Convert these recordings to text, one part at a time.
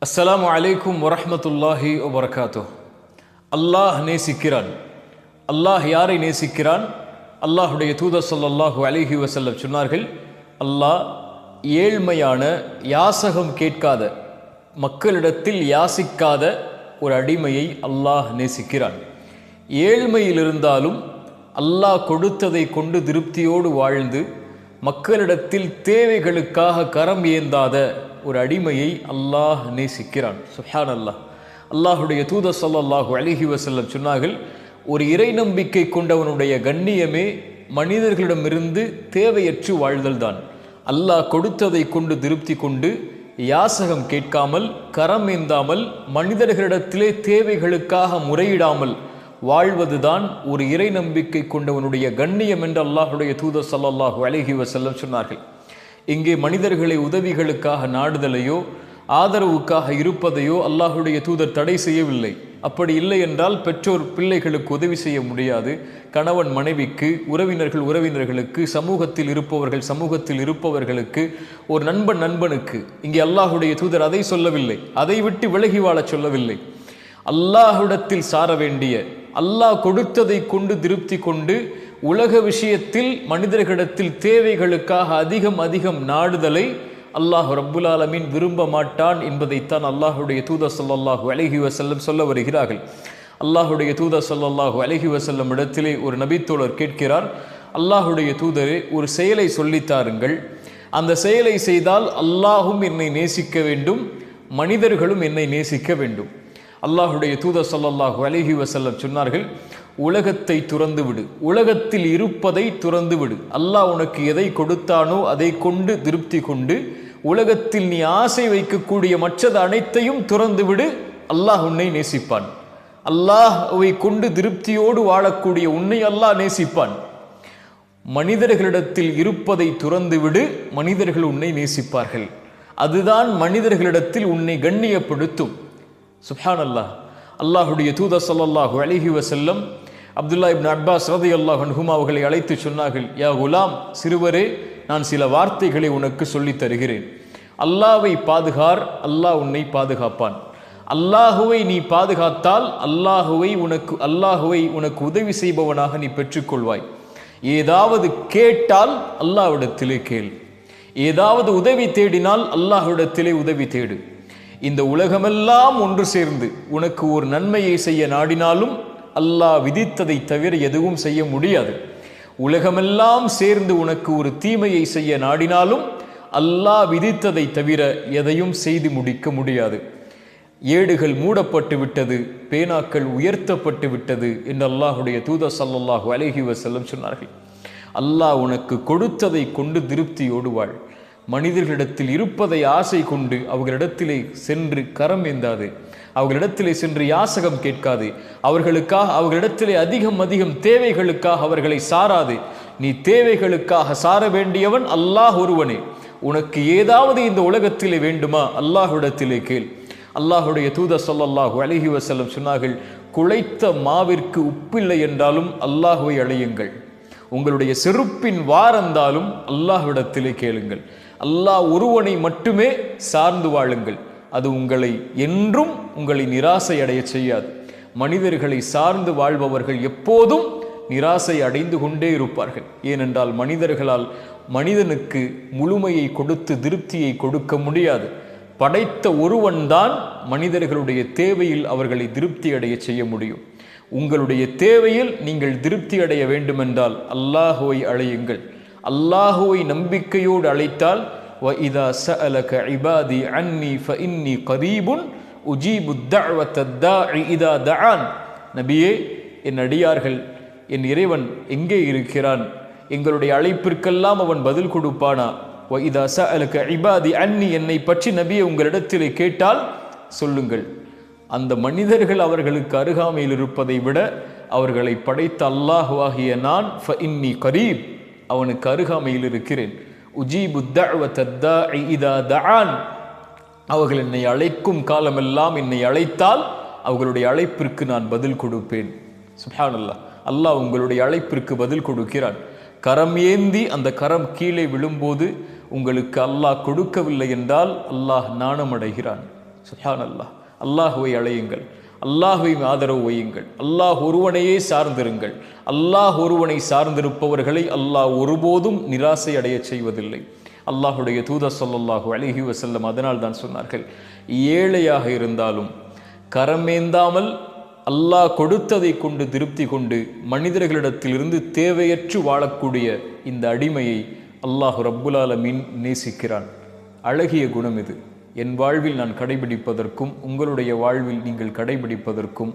அஸ்ஸலாமு அலைக்கும் வரஹ்மத்துல்லாஹி வபரகாத்துஹ். அல்லாஹ் நேசிக்கிறான். அல்லாஹ் யாரை நேசிக்கிறான்? அல்லாஹுடைய தூதர் ஸல்லல்லாஹு அலைஹி வஸல்லம் சொன்னார்கள், அல்லாஹ் ஏழ்மையான, யாசகம் கேட்காத, மக்களிடத்தில் யாசிக்காத ஒரு அடிமையை அல்லாஹ் நேசிக்கிறான். ஏழ்மையில் இருந்தாலும் அல்லாஹ் கொடுத்ததை கொண்டு திருப்தியோடு வாழ்ந்து மக்களிடத்தில் தேவைகளுக்காக கரம் ஏந்தாத ஒரு அடிமையை அல்லாஹ் நேசிக்கிறான். சுப்ஹானல்லாஹ். அல்லாஹுடைய தூதர் ஸல்லல்லாஹு அலைஹி வஸல்லம் சொன்னார்கள், ஒரு இறை நம்பிக்கை கொண்டவனுடைய கண்ணியமே மனிதர்களிடமிருந்து தேவையற்று வாழ்தல் தான். அல்லாஹ் கொடுத்ததை கொண்டு திருப்தி கொண்டு யாசகம் கேட்காமல், கரம் ஏந்தாமல், மனிதர்களிடத்திலே தேவைகளுக்காக முறையிடாமல் வாழ்வதுதான் ஒரு இறை நம்பிக்கை கொண்டவனுடைய கண்ணியம் என்று அல்லாஹுடைய தூதர் ஸல்லல்லாஹு அலைஹி வஸல்லம் சொன்னார்கள். இங்கே மனிதர்களை உதவிகளுக்காக நாடுதலையோ ஆதரவுக்காக இருப்பதையோ அல்லாஹுடைய தூதர் தடை செய்யவில்லை. அப்படி இல்லை என்றால் பெற்றோர் பிள்ளைகளுக்கு உதவி செய்ய முடியாது, கணவன் மனைவிக்கு, உறவினர்களுக்கு, சமூகத்தில் இருப்பவர்களுக்கு, ஒரு நண்பன் நண்பனுக்கு. இங்கே அல்லாஹுடைய தூதர் அதை சொல்லவில்லை, அதை விட்டு விலகி வாழச் சொல்லவில்லை. அல்லாஹ்விடத்தில் சார வேண்டிய, அல்லாஹ் கொடுத்ததை கொண்டு திருப்தி கொண்டு உலக விஷயத்தில் மனிதர்களிடத்தில் தேவைகளுக்காக அதிகம் நாடுதலை அல்லாஹ் ரப்புல் ஆலமீன் விரும்ப மாட்டான் என்பதைத்தான் அல்லாஹுடைய தூதர் ஸல்லல்லாஹு அலைஹி வஸல்லம் சொல்ல வருகிறார்கள். அல்லாஹுடைய தூதர் ஸல்லல்லாஹு அலைஹி வஸல்லம் இடத்திலே ஒரு நபித்தோழர் கேட்கிறார், அல்லாஹுடைய தூதரே, ஒரு செயலை சொல்லித்தாருங்கள், அந்த செயலை செய்தால் அல்லாஹும் என்னை நேசிக்க வேண்டும், மனிதர்களும் என்னை நேசிக்க வேண்டும். அல்லாஹுடைய தூதர் ஸல்லல்லாஹு அலைஹி வஸல்லம் சொன்னார்கள், உலகத்தை துறந்து விடு, உலகத்தில் இருப்பதை துறந்து விடு. அல்லாஹ் உனக்கு எதை கொடுத்தானோ அதை கொண்டு திருப்தி கொண்டு உலகத்தில் நீ ஆசை வைக்கக்கூடிய மற்றது அனைத்தையும் துறந்து விடு, அல்லாஹ் உன்னை நேசிப்பான். அல்லாஹ்வை கொண்டு திருப்தியோடு வாழக்கூடிய உன்னை அல்லாஹ் நேசிப்பான். மனிதர்களிடத்தில் இருப்பதை துறந்து விடு, மனிதர்கள் உன்னை நேசிப்பார்கள். அதுதான் மனிதர்களிடத்தில் உன்னை கண்ணியப்படுத்தும். சுப்ஹானல்லாஹ். அல்லாஹுடைய தூதர் ஸல்லல்லாஹு அலைஹி வஸல்லம் அப்துல்லா இப்னு அப்பாஸ் ரலியல்லாஹு அன்ஹுமா அவர்களை அழைத்து சொன்னார்கள், யா குலாம், சிறுவரே, நான் சில வார்த்தைகளை உனக்கு சொல்லித் தருகிறேன். அல்லாஹ்வை பாதுகார், அல்லாஹ் உன்னை பாதுகாப்பான். அல்லாஹுவை நீ பாதுகாத்தால் அல்லாஹுவை உனக்கு உதவி செய்பவனாக நீ பெற்றுக்கொள்வாய். ஏதாவது கேட்டால் அல்லாஹ்விடத்திலே கேள், ஏதாவது உதவி தேடினால் அல்லாஹ்விடத்திலே உதவி தேடு. இந்த உலகமெல்லாம் ஒன்று சேர்ந்து உனக்கு ஒரு நன்மையை செய்ய நாடினாலும் அல்லாஹ் விதித்ததை தவிர எதுவும் செய்ய முடியாது. உலகமெல்லாம் சேர்ந்து உனக்கு ஒரு தீமையை செய்ய நாடினாலும் அல்லாஹ் விதித்ததை தவிர எதையும் செய்து முடிக்க முடியாது. ஏடுகள் மூடப்பட்டு விட்டது, பேனாக்கள் உயர்த்தப்பட்டு விட்டது என்று அல்லாஹுடைய தூதர் ஸல்லல்லாஹு அலைஹி வஸல்லம் சொன்னார்கள். அல்லாஹ் உனக்கு கொடுத்ததை கொண்டு திருப்தியோடு வாழ். மனிதர்களிடத்தில் இருப்பதை ஆசை கொண்டு அவர்களிடத்திலே சென்று கரம் ஏந்தாது, அவர்களிடத்திலே சென்று யாசகம் கேட்காது, அவர்களிடத்திலே அதிகம் தேவைகளுக்காக அவர்களை சாராது. நீ தேவைகளுக்காக சார வேண்டியவன் அல்லாஹ் ஒருவனே. உனக்கு ஏதாவது இந்த உலகத்திலே வேண்டுமா, அல்லாஹ்விடத்திலே கேள். அல்லாஹுடைய தூதர் ஸல்லல்லாஹு அலைஹி வஸல்லம் சொன்னார்கள், குழைத்த மாவிற்கு உப்பில்லை என்றாலும் அல்லாஹுவை அழையுங்கள். உங்களுடைய செருப்பின் வாரந்தாலும் அல்லாஹ்விடத்திலே கேளுங்கள். அல்லாஹ் ஒருவனை மட்டுமே சார்ந்து வாழுங்கள். அது உங்களை நிராசை அடைய செய்யாது. மனிதர்களை சார்ந்து வாழ்பவர்கள் எப்போதும் நிராசை அடைந்து கொண்டே இருப்பார்கள். ஏனென்றால் மனிதர்களால் மனிதனுக்கு முழுமையை கொடுத்து திருப்தியை கொடுக்க முடியாது. படைத்த ஒருவன்தான் மனிதர்களுடைய தேவையில் அவர்களை திருப்தி அடைய செய்ய முடியும். உங்களுடைய தேவையில் நீங்கள் திருப்தி அடைய வேண்டுமென்றால் அல்லாஹுவை அழையுங்கள். அல்லாஹுவை நம்பிக்கையோடு அழைத்தால் وَإِذَا سَأَلَكَ عِبَادِي عَنِّي فَإِنِّي قَرِيبٌ أُجِيبُ الدَّعْوَةَ الدَّاعِ إِذَا دَعَانِ. நபியே, என் அடியார்கள், என் இறைவன் எங்கே இருக்கிறான்? எங்களுடைய அழைப்பிற்கெல்லாம் அவன் பதில் கொடுப்பானா? وَإِذَا سَأَلَكَ عِبَادِي عَنِّي, என்னை பற்றி நபியே உங்களிடத்திலே கேட்டால் சொல்லுங்கள். அந்த மனிதர்கள் அவர்களுக்கு அருகாமையில் இருப்பதை விட அவர்களை படைத்த அல்லாஹுவாகிய நான் ஃபஇன்னி கரீப், அவனுக்கு அருகாமையில் இருக்கிறேன். உஜீபு தஅவத தாஇ இதா தஆன், அவர்கள் என்னை அழைக்கும் காலமெல்லாம் என்னை அழைத்தால் அவர்களுடைய அழைப்பிற்கு நான் பதில் கொடுப்பேன். சுப்ஹானல்லாஹ். அல்லாஹ் உங்களுடைய அழைப்பிற்கு பதில் கொடுக்கிறான். கரம் ஏந்தி அந்த கரம் கீழே விழும்போது உங்களுக்கு அல்லாஹ் கொடுக்கவில்லை என்றால் அல்லாஹ் நாணமடைகிறான். சுப்ஹானல்லாஹ். அல்லாஹுவை அழையுங்கள், அல்லாஹுவை ஆதரவு வையுங்கள், அல்லாஹ் ஒருவனையே சார்ந்திருங்கள். அல்லாஹ் ஒருவனை சார்ந்திருப்பவர்களை அல்லாஹ் ஒருபோதும் நிராசை அடைய செய்வதில்லை. அல்லாஹுடைய தூதர் ஸல்லல்லாஹு அலைஹி வஸல்லம் அதனால் தான் சொன்னார்கள், ஏழையாக இருந்தாலும் கரமேந்தாமல் அல்லாஹ் கொடுத்ததை கொண்டு திருப்தி கொண்டு மனிதர்களிடத்திலிருந்து தேவையற்று வாழக்கூடிய இந்த அடிமையை அல்லாஹ் ரப்புல் ஆலமீன் நேசிக்கிறான். அழகிய குணம் இது. என் வாழ்வில் நான் கடைபிடிப்பதற்கும் உங்களுடைய வாழ்வில் நீங்கள் கடைபிடிப்பதற்கும்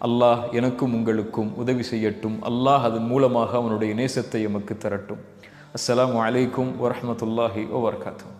அல்லாஹ் எனக்கும் உங்களுக்கும் உதவி செய்யட்டும். அல்லாஹ் அதன் மூலமாக அவனுடைய நேசத்தை எமக்கு தரட்டும். அஸ்ஸலாமு அலைக்கும் வரஹ்மத்துல்லாஹி வபரகாத்துஹு.